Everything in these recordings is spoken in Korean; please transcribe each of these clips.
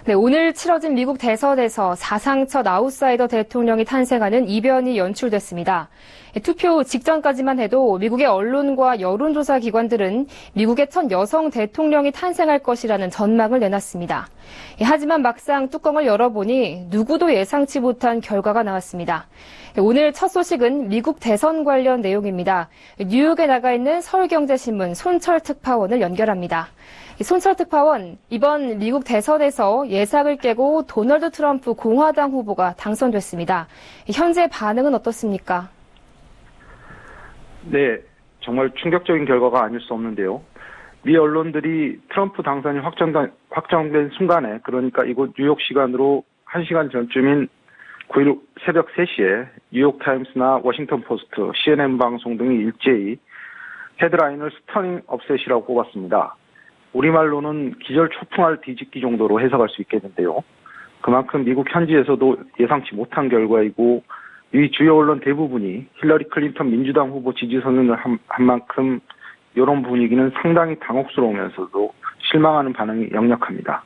네, 오늘 치러진 미국 대선에서 사상 첫 아웃사이더 대통령이 탄생하는 이변이 연출됐습니다. 투표 직전까지만 해도 미국의 언론과 여론조사 기관들은 미국의 첫 여성 대통령이 탄생할 것이라는 전망을 내놨습니다. 하지만 막상 뚜껑을 열어보니 누구도 예상치 못한 결과가 나왔습니다. 오늘 첫 소식은 미국 대선 관련 내용입니다. 뉴욕에 나가 있는 서울경제신문 손철 특파원을 연결합니다. 손철 특파원, 이번 미국 대선에서 예상을 깨고 도널드 트럼프 공화당 후보가 당선됐습니다. 현재 반응은 어떻습니까? 네, 정말 충격적인 결과가 아닐 수 없는데요. 미 언론들이 트럼프 당선이 확정된 순간에, 그러니까 이곳 뉴욕 시간으로 1시간 전쯤인 9일 새벽 3시에 뉴욕타임스나 워싱턴 포스트, CNN 방송 등이 일제히 헤드라인을 스터닝 업셋이라고 꼽았습니다. 우리말로는 기절 초풍알 뒤집기 정도로 해석할 수 있겠는데요. 그만큼 미국 현지에서도 예상치 못한 결과이고 이 주요 언론 대부분이 힐러리 클린턴 민주당 후보 지지 선언을 한 만큼 이런 분위기는 상당히 당혹스러우면서도 실망하는 반응이 역력합니다.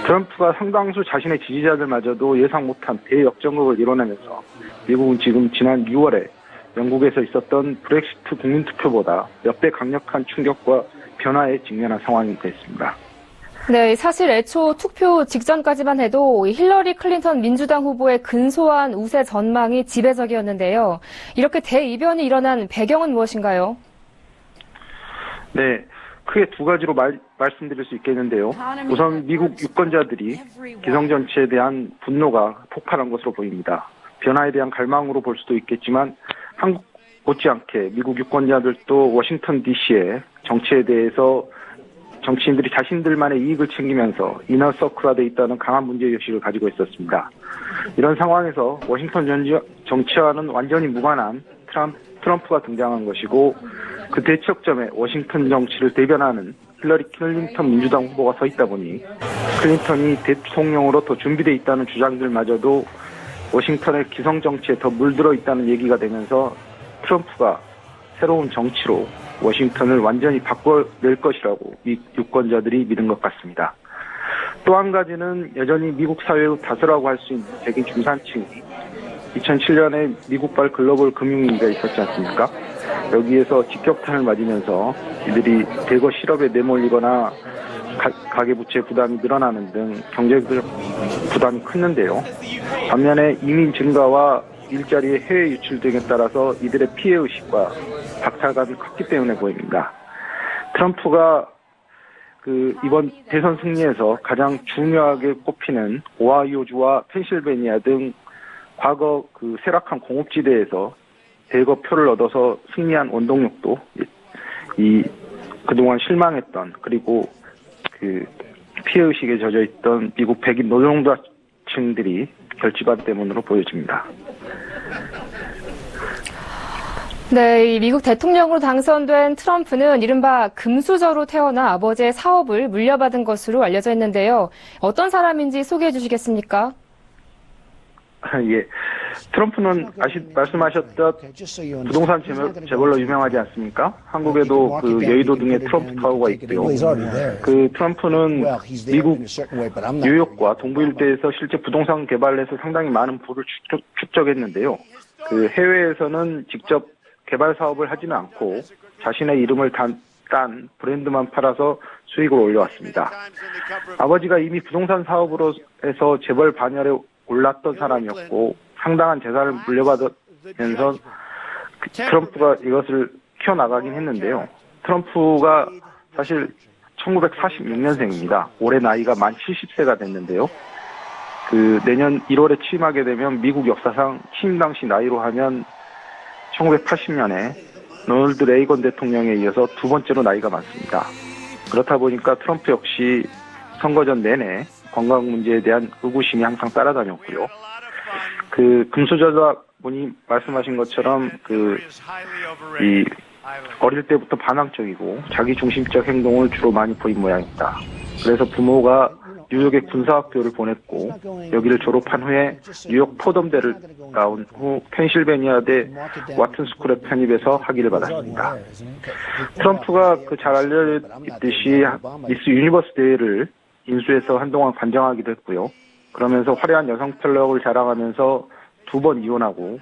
트럼프가 상당수 자신의 지지자들마저도 예상 못한 대역전극을 이뤄내면서 미국은 지금 지난 6월에 영국에서 있었던 브렉시트 국민투표보다 몇 배 강력한 충격과 변화에 직면한 상황이 됐습니다. 네, 사실 애초 투표 직전까지만 해도 힐러리 클린턴 민주당 후보의 근소한 우세 전망이 지배적이었는데요. 이렇게 대이변이 일어난 배경은 무엇인가요? 네, 크게 두 가지로 말씀드릴 수 있겠는데요. 우선 미국 유권자들이 기성정치에 대한 분노가 폭발한 것으로 보입니다. 변화에 대한 갈망으로 볼 수도 있겠지만 한국 못지않게 미국 유권자들도 워싱턴 DC의 정치에 대해서 정치인들이 자신들만의 이익을 챙기면서 이너서클화되어 있다는 강한 문제의식을 가지고 있었습니다. 이런 상황에서 워싱턴 정치와는 완전히 무관한 트럼프가 등장한 것이고 그 대척점에 워싱턴 정치를 대변하는 힐러리 클린턴 민주당 후보가 서 있다 보니 클린턴이 대통령으로 더 준비되어 있다는 주장들마저도 워싱턴의 기성 정치에 더 물들어 있다는 얘기가 되면서 트럼프가 새로운 정치로 워싱턴을 완전히 바꿔낼 것이라고 미 유권자들이 믿은 것 같습니다. 또 한 가지는 여전히 미국 사회의 다수라고 할 수 있는 백인 중산층이 2007년에 미국발 글로벌 금융위기가 있었지 않습니까? 여기에서 직격탄을 맞으면서 이들이 대거 실업에 내몰리거나 가계부채 부담이 늘어나는 등 경제적 부담이 컸는데요. 반면에 이민 증가와 일자리의 해외 유출 등에 따라서 이들의 피해의식과 박탈감이 컸기 때문에 보입니다. 트럼프가 이번 대선 승리에서 가장 중요하게 꼽히는 오하이오주와 펜실베니아 등 과거 쇠락한 공업지대에서 대거 표를 얻어서 승리한 원동력도 그동안 실망했던 그리고 피해의식에 젖어있던 미국 백인 노동자층들이 결집한 때문으로 보여집니다. 네, 미국 대통령으로 당선된 트럼프는 이른바 금수저로 태어나 아버지의 사업을 물려받은 것으로 알려져 있는데요. 어떤 사람인지 소개해 주시겠습니까? 예. 트럼프는 말씀하셨던 부동산 재벌로 유명하지 않습니까? 한국에도 여의도 등에 트럼프 타워가 있고요. 트럼프는 미국 뉴욕과 동부 일대에서 실제 부동산 개발을 해서 상당히 많은 부를 축적했는데요. 해외에서는 직접 개발 사업을 하지는 않고 자신의 이름을 딴 브랜드만 팔아서 수익을 올려왔습니다. 아버지가 이미 부동산 사업으로 해서 재벌 반열에 올랐던 사람이었고 상당한 재산을 물려받으면서 트럼프가 이것을 키워나가긴 했는데요. 트럼프가 사실 1946년생입니다. 올해 나이가 만 70세가 됐는데요. 내년 1월에 취임하게 되면 미국 역사상 취임 당시 나이로 하면 1980년에 로널드 레이건 대통령에 이어서 두 번째로 나이가 많습니다. 그렇다 보니까 트럼프 역시 선거 전 내내 건강 문제에 대한 의구심이 항상 따라다녔고요. 금수저다 보니 말씀하신 것처럼 어릴 때부터 반항적이고 자기 중심적 행동을 주로 많이 보인 모양입니다. 그래서 부모가 뉴욕의 군사학교를 보냈고 여기를 졸업한 후에 뉴욕 포덤대를 나온 후 펜실베니아대 와튼 스쿨에 편입해서 학위를 받았습니다. 트럼프가 잘 알려있듯이 미스 유니버스 대회를 인수해서 한동안 관장하기도 했고요. 그러면서 화려한 여성 털력을 자랑하면서 2번 이혼하고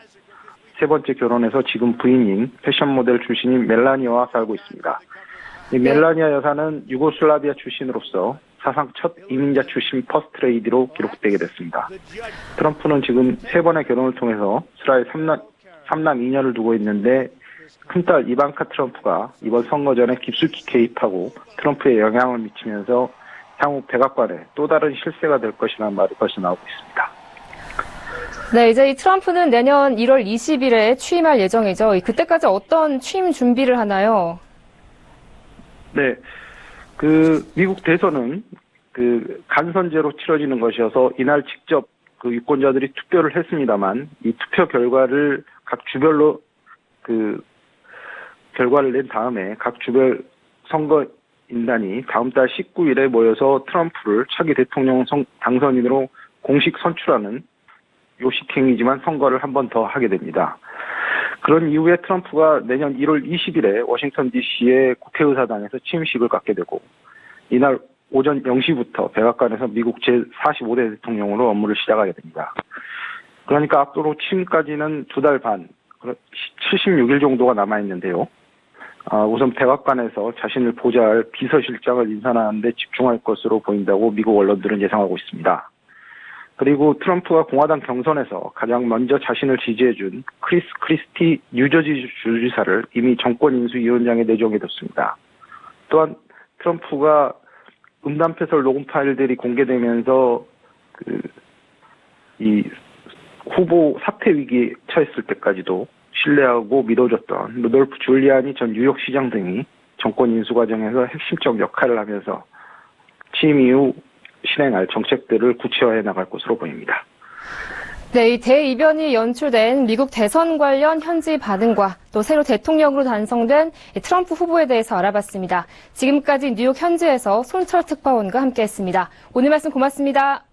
3번째 결혼해서 지금 부인인 패션 모델 출신인 멜라니아와 살고 있습니다. 이 멜라니아 여사는 유고슬라비아 출신으로서 사상 첫 이민자 출신 퍼스트레이디로 기록되게 됐습니다. 트럼프는 지금 3번의 결혼을 통해서 스라의 3남 2녀를 두고 있는데 큰딸 이반카 트럼프가 이번 선거 전에 깊숙이 개입하고 트럼프에 영향을 미치면서 향후 백악관에 또 다른 실세가 될 것이라는 말이 벌써 나오고 있습니다. 네, 이제 이 트럼프는 내년 1월 20일에 취임할 예정이죠. 그때까지 어떤 취임 준비를 하나요? 네, 미국 대선은 간선제로 치러지는 것이어서 이날 직접 유권자들이 투표를 했습니다만 이 투표 결과를 각 주별로 결과를 낸 다음에 각 주별 선거인단이 다음 달 19일에 모여서 트럼프를 차기 대통령 당선인으로 공식 선출하는 요식행위지만 선거를 한 번 더 하게 됩니다. 그런 이후에 트럼프가 내년 1월 20일에 워싱턴 DC의 국회의사당에서 취임식을 갖게 되고 이날 오전 0시부터 백악관에서 미국 제45대 대통령으로 업무를 시작하게 됩니다. 그러니까 앞으로 취임까지는 2달 반, 76일 정도가 남아있는데요. 우선 백악관에서 자신을 보좌할 비서실장을 인선하는 데 집중할 것으로 보인다고 미국 언론들은 예상하고 있습니다. 그리고 트럼프가 공화당 경선에서 가장 먼저 자신을 지지해준 크리스 크리스티 뉴저지 주지사를 이미 정권인수위원장에 내정해뒀습니다. 또한 트럼프가 음담패설 녹음 파일들이 공개되면서 이 후보 사퇴 위기에 처했을 때까지도 신뢰하고 믿어줬던 루돌프 줄리아니 전 뉴욕시장 등이 정권 인수 과정에서 핵심적 역할을 하면서 취임 이후 실행할 정책들을 구체화해 나갈 것으로 보입니다. 네, 이 대이변이 연출된 미국 대선 관련 현지 반응과 또 새로 대통령으로 단성된 트럼프 후보에 대해서 알아봤습니다. 지금까지 뉴욕 현지에서 손철 특파원과 함께했습니다. 오늘 말씀 고맙습니다.